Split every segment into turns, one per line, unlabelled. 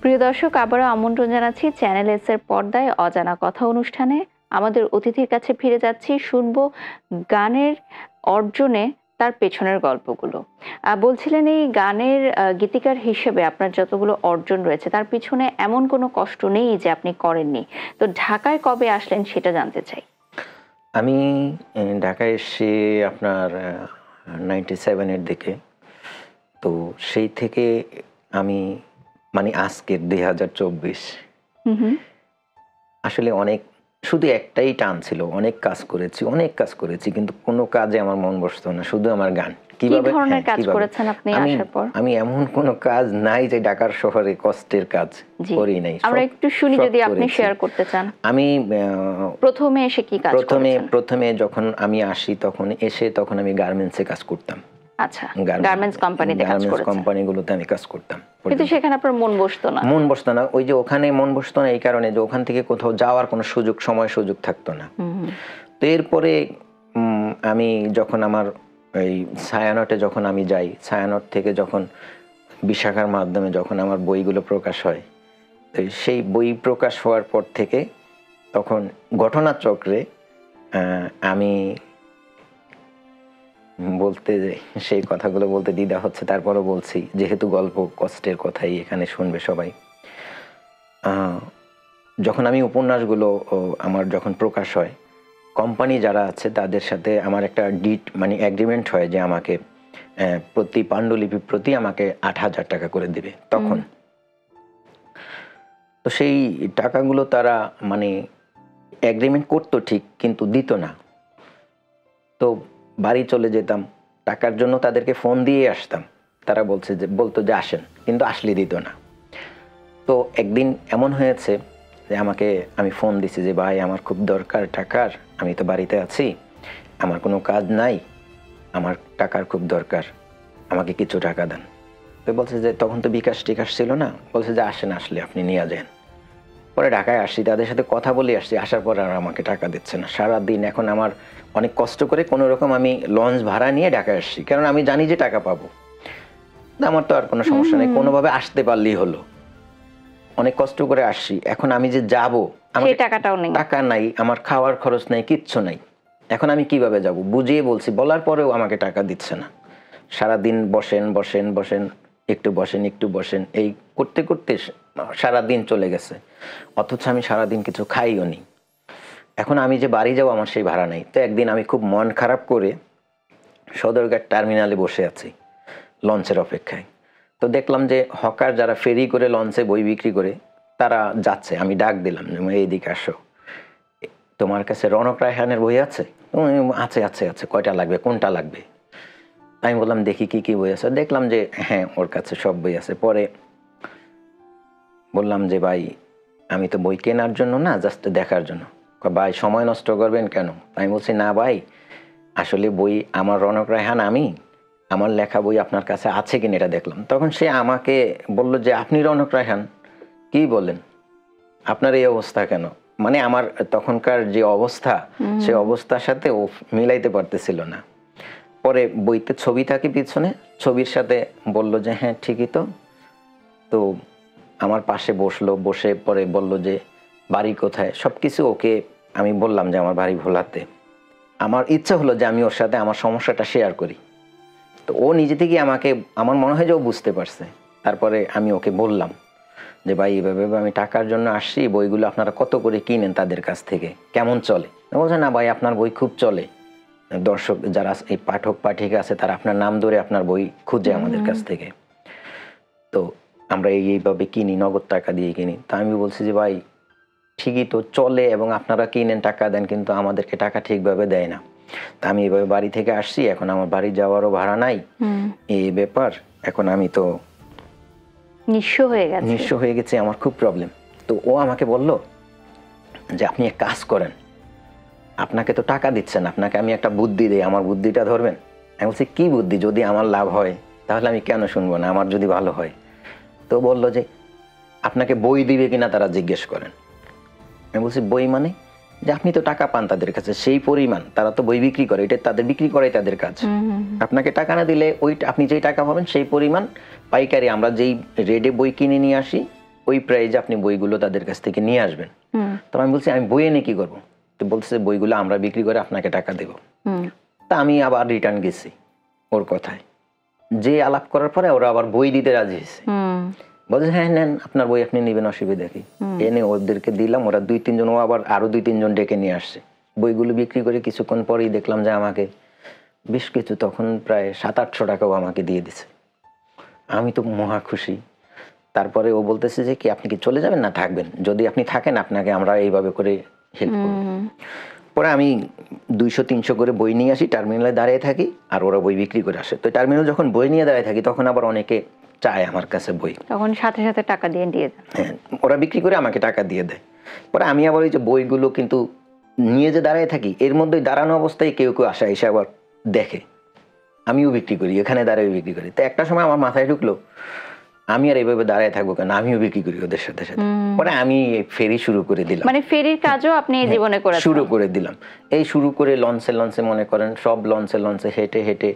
প্রিয় দর্শক, আবারও আমন্ত্রণ জানাচ্ছি চ্যানেল এস এর পর্দায় অজানা কথা অনুষ্ঠানে। আমাদের অতিথির কাছে ফিরে যাচ্ছি, শুনবো গানের অর্জনে তার পেছনের গল্পগুলো। বলছিলেন এই গানের গীতিকার হিসেবে আপনার যতগুলো অর্জন রয়েছে তার পিছনে এমন কোনো কষ্ট নেই যে আপনি করেননি। তো ঢাকায় কবে আসলেন সেটা জানতে চাই।
আমি ঢাকায় এসেছি আপনার 97 এর দিকে। তো সেই থেকে আমি মানে আজকের 2024 আসলে অনেক শুধু একটাই টান ছিল, অনেক কাজ করেছি কিন্তু কোনো কাজে আমার মন বসতো না, শুধু আমার গান।
কিভাবে ধরনের কাজ করেছেন আপনি আসার পর?
আমি এমন কোনো কাজ নাই যে ঢাকার শহরে কষ্টের কাজ করি নাই।
আমরা একটু শুনি যদি আপনি শেয়ার করতে চান।
আমি
প্রথমে এসে কি কাজ করেছেন?
প্রথমে যখন আমি আসি তখন আমি গার্মেন্টসে কাজ করতাম।
আচ্ছা, গার্মেন্টস কোম্পানিতে কাজ করেছেন।
গার্মেন্টস কোম্পানিগুলোতে আমি কাজ করতাম,
কিন্তু সেখানে আপনার মন বসতো না।
ওই যে ওখানে মন বসতো না এই কারণে যে ওখান থেকে কোথাও যাওয়ার কোনো সুযোগ থাকতো না। তো এরপরে আমি যখন আমার এই ছায়ানটে যখন আমি যাই, ছায়ানট থেকে যখন বিশাখার মাধ্যমে যখন আমার বইগুলো প্রকাশ হয়, তো সেই বই প্রকাশ হওয়ার পর থেকে তখন ঘটনাচক্রে আমি বলতে সেই কথাগুলো বলতে দ্বিধা হচ্ছে, তারপরও বলছি যেহেতু গল্প কষ্টের কথাই এখানে শুনবে সবাই। যখন আমি উপন্যাসগুলো আমার যখন প্রকাশ হয়, কোম্পানি যারা আছে তাদের সাথে আমার একটা এগ্রিমেন্ট হয় যে আমাকে প্রতি পাণ্ডুলিপি প্রতি আমাকে 8,000 টাকা করে দিবে তখন। তো সেই টাকাগুলো তারা এগ্রিমেন্ট করতো ঠিক, কিন্তু দিত না। তো বাড়ি চলে যেতাম, টাকার জন্য তাদেরকে ফোন দিয়ে আসতাম, তারা বলতো যে আসেন, কিন্তু আসলে দিত না। তো একদিন এমন হয়েছে যে আমি ফোন দিছি যে ভাই আমার খুব দরকার টাকার, আমি তো বাড়িতে আছি, আমার কোনো কাজ নাই, আমার টাকার খুব দরকার, আমাকে কিছু টাকা দেন। তো বলছে যে তখন তো বিকাশ টিকাশ ছিল না, বলছে যে আসেন, আসলে আপনি নিয়ে যান। পরে ঢাকায় আসছি, তাদের সাথে কথা বলে আসছি, আসার পর আর আমাকে টাকা দিচ্ছে না সারাদিন। এখন আমার অনেক কষ্ট করে কোনো রকম আমি লঞ্চ ভাড়া নিয়ে ঢাকায় আসছি, কারণ আমি জানি যে টাকা পাবো, আমার তো আর কোনো সমস্যা নেই, কোনোভাবে আসতে পারলেই হলো। অনেক কষ্ট করে আসছি, এখন আমি যে যাবো টাকা নাই, আমার খাওয়ার খরচ নাই, কিচ্ছু নাই, এখন আমি কিভাবে যাব? বুঝিয়ে বলছি, বলার পরেও আমাকে টাকা দিচ্ছে না। সারাদিন বসেন, একটু বসেন, এই করতে করতে সারাদিন চলে গেছে, অথচ আমি সারাদিন কিছু খাইও নি। এখন আমি যে বাড়ি যাবো আমার সেই ভাড়া নেই। তো একদিন আমি খুব মন খারাপ করে সদরঘাট টার্মিনালে বসে আছি লঞ্চের অপেক্ষায়। তো দেখলাম যে হকার যারা ফেরি করে লঞ্চে বই বিক্রি করে তারা যাচ্ছে, আমি ডাক দিলাম, এইদিকে আসো, তোমার কাছে রনক রায়হানের বই আছে? আছে, কয়টা লাগবে, কোনটা লাগবে? আমি বললাম দেখি কি কি বই আছে। দেখলাম যে হ্যাঁ, ওর কাছে সব বই আছে। পরে বললাম যে ভাই আমি তো বই কেনার জন্য না, জাস্ট দেখার জন্য। ভাই সময় নষ্ট করবেন কেন? আমি বলছি না ভাই, আসলে বই আমার রনক রায়হান, আমার লেখা বই আপনার কাছে আছে কিনা এটা দেখলাম। তখন সে আমাকে বলল যে আপনি রনক রায়হান? কি বলেন, আপনার এই অবস্থা কেন? আমার তখনকার যে অবস্থা, সে অবস্থার সাথে ও মিলাইতে পারতেছিল না। পরে বইতে ছবি থাকে পিছনে, ছবির সাথে বলল যে হ্যাঁ ঠিকই তো। তো আমার পাশে বসে পরে বলল যে বাড়ি কোথায়, সবকিছু ওকে আমি বললাম যে আমার বাড়ি ভোলাতে। আমার ইচ্ছা হলো যে আমি ওর সাথে আমার সমস্যাটা শেয়ার করি। তো ও নিজে থেকে আমার মনে হয় যে ও বুঝতে পারছে। তারপরে আমি ওকে বললাম যে ভাই এভাবে আমি টাকার জন্য আসছি, বইগুলো আপনারা কত করে কিনেন তাদের কাছ থেকে, কেমন চলে? বলছে না ভাই আপনার বই খুব চলে, দর্শক যারা এই পাঠক পাঠিকা আছে তারা আপনার নাম ধরে আপনার বই খুঁজে আমাদের কাছ থেকে, তো আমরা এইভাবে কিনি, নগদ টাকা দিয়ে কিনি। তা আমি বলছি যে ভাই ঠিকই তো চলে এবং আপনারা কিনেন, টাকা দেন, কিন্তু আমাদেরকে টাকা ঠিকভাবে দেয় না। তা আমি এইভাবে বাড়ি থেকে আসছি, এখন আমার বাড়ি যাওয়ারও ভাড়া নাই, এই ব্যাপার, এখন আমি তো নিঃস্ব হয়ে গেছে, আমার খুব প্রবলেম। তো ও আমাকে বলল যে আপনি এক কাজ করেন, আপনাকে তো টাকা দিচ্ছেন, আপনাকে আমি একটা বুদ্ধি দেই, আমার বুদ্ধিটা ধরবেন? আমি বলছি কি বুদ্ধি? যদি আমার লাভ হয় তাহলে আমি কেন শুনবো না, আমার যদি ভালো হয়। তো বললো যে আপনাকে বই দিবে কিনা তারা জিজ্ঞেস করেন। আমি বলছি বই মানে? যে আপনি তো টাকা পান তাদের কাছে সেই পরিমাণ, তারা তো বই বিক্রি করে, এটা তাদের বিক্রি করাই তাদের কাজ, আপনাকে টাকা না দিলে আপনি যেই টাকা পাবেন সেই পরিমাণ পাইকারি আমরা যেই রেডে বই কিনে নিয়ে আসি ওই প্রাইজে আপনি বইগুলো তাদের কাছ থেকে নিয়ে আসবেন। তো আমি বলছি আমি বই এনে কি করবো? তো বলতেছে বইগুলো আমরা বিক্রি করে আপনাকে টাকা দেবো। তা আমি আবার রিটার্ন গেছি ওর কথায়, যে আলাপ করার পরে ওরা আবার বই দিতে রাজি হয়েছে। বলছে হ্যাঁ নেন আপনার বই আপনি নেবেন, অসুবিধা কি। এনে ওদেরকে দিলাম, ওরা 2-3 জন, ও আবার আরো 2-3 জন ডেকে নিয়ে আসছে। বইগুলো বিক্রি করে কিছুক্ষণ পরেই দেখলাম যে আমাকে বেশ কিছু, তখন প্রায় 700-800 টাকাও আমাকে দিয়ে দিছে। আমি তো মহা খুশি। তারপরে ও বলতেছে যে কি আপনি কি চলে যাবেন না থাকবেন? যদি আপনি থাকেন আপনাকে আমরা এইভাবে করে হেল্প করব। পরে আমি 200-300 করে বই নিয়ে আসি, টার্মিনালে দাঁড়িয়ে থাকি, আর ওরা বই বিক্রি করে আসে। তো টার্মিনাল যখন বই নিয়ে দাঁড়িয়ে থাকি তখন আবার অনেকে চায় আমার কাছে বই,
তখন সাথে সাথে টাকা দিয়ে দেন।
হ্যাঁ, ওরা বিক্রি করে আমাকে টাকা দিয়ে দেয়। পরে আমি আবার ওই যে বইগুলো কিন্তু নিয়ে যে দাঁড়িয়ে থাকি, এর মধ্যে দাঁড়ানো অবস্থায় কেউ কেউ আসে, এসে আবার দেখে আমিও বিক্রি করি, এখানে দাঁড়িয়ে বিক্রি করি। তো একটা সময় আমার মাথায় ঢুকলো আমি আর এইভাবে দাঁড়ায় থাকবো কেন, আমিও বিক্রি করি ওদের সাথে সাথে। পরে আমি ফেরি শুরু করে দিলাম,
মানে ফেরির কাজও আপনি জীবনে করেছেন?
শুরু করে দিলাম। এই শুরু করে লঞ্চে মনে করেন সব লঞ্চে হেঁটে হেঁটে,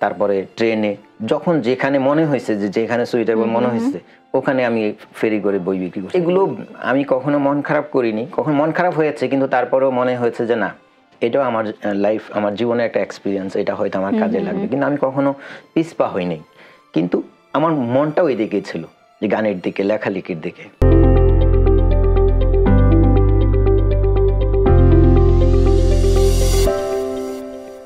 তারপরে ট্রেনে, যখন যেখানে মনে হয়েছে যে যেখানে সুইটেবল মনে হয়েছে ওখানে আমি ফেরি করে বই বিক্রি করি। এগুলো আমি কখনো মন খারাপ করিনি, কখনো মন খারাপ হয়েছে কিন্তু তারপরেও মনে হয়েছে যে না, এটাও আমার লাইফ, আমার জীবনে একটা এক্সপিরিয়েন্স, এটা হয়তো আমার কাজে লাগবে। কিন্তু আমি কখনো পিছপা হইনি, কিন্তু আমার মনটাও এই দিকে ছিল, যে গানের দিকে, লেখালেখির দিকে।